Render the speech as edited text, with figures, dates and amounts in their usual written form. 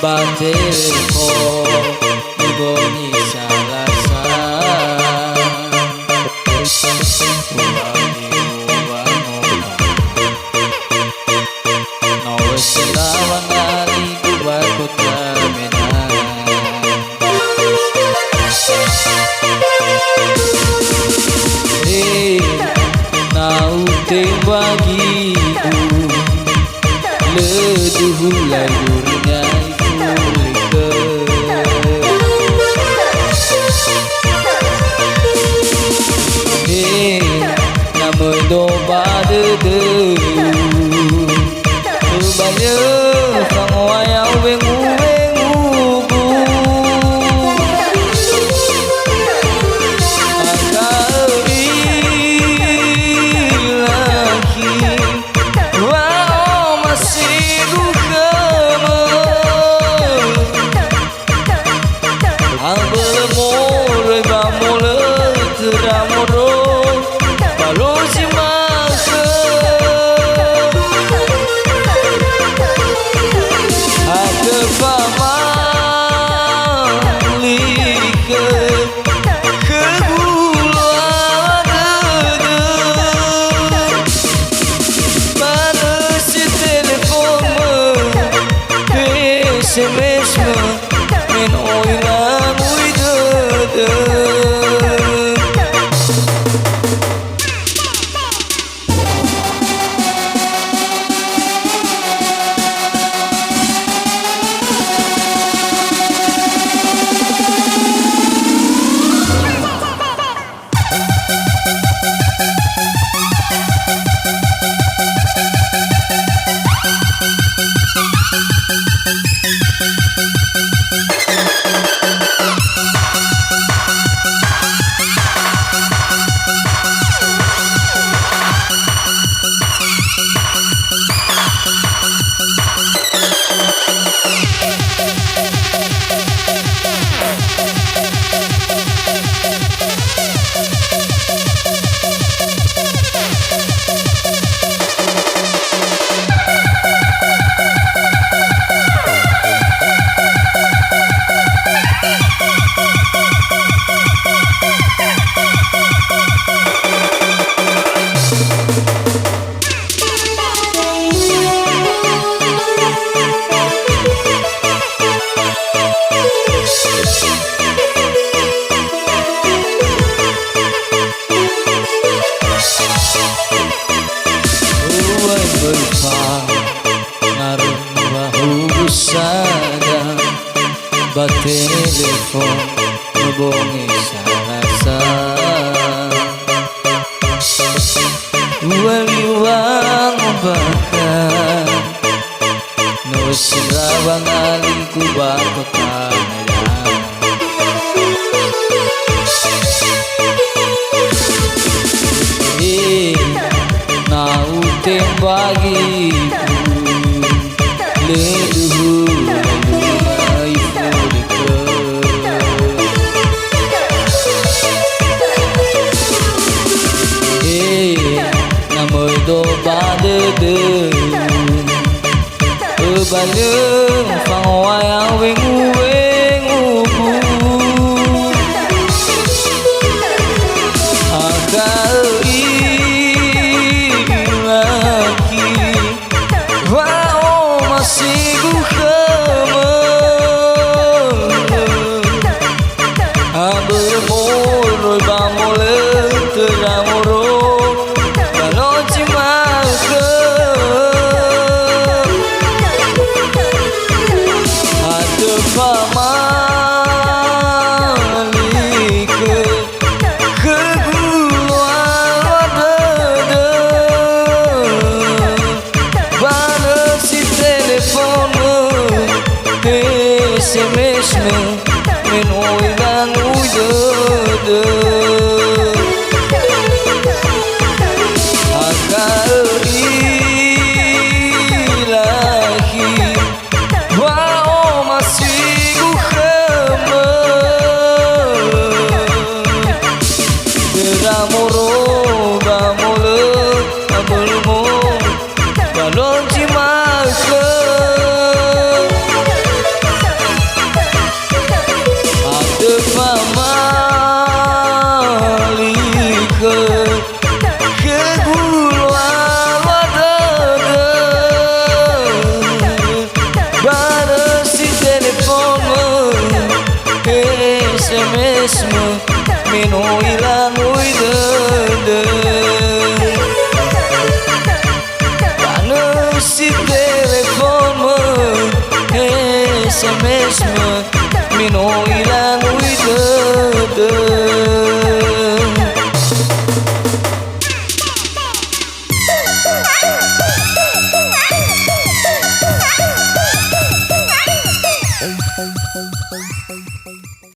Baterko iboni salasa Uwangi uwangoka Nawa selawang aliku bakota menan Naute bagiku Leduh layurnya Doba de Ubaya kang wayang wengu-wenguku Agari lagi Wao masih gukama Ambel more bamole teramoro Balozi mesmo men oylam uydadı Batelefon hubungi salasa Uang bakar Nusrawang aliku bakot kamera penting bagiku leluhur ai fudika namoi do badede balung phang wayang wengu wengu agar lagi wao masih ku khama bermol rồi ba mole teramoro kalau cuma SMS-me menoi lang uide agar ilahi wao masih ku khama teramoro bamole amelmo balon cimaka SMS-me menoi lang uide panas si telepon me SMS-me menoi lang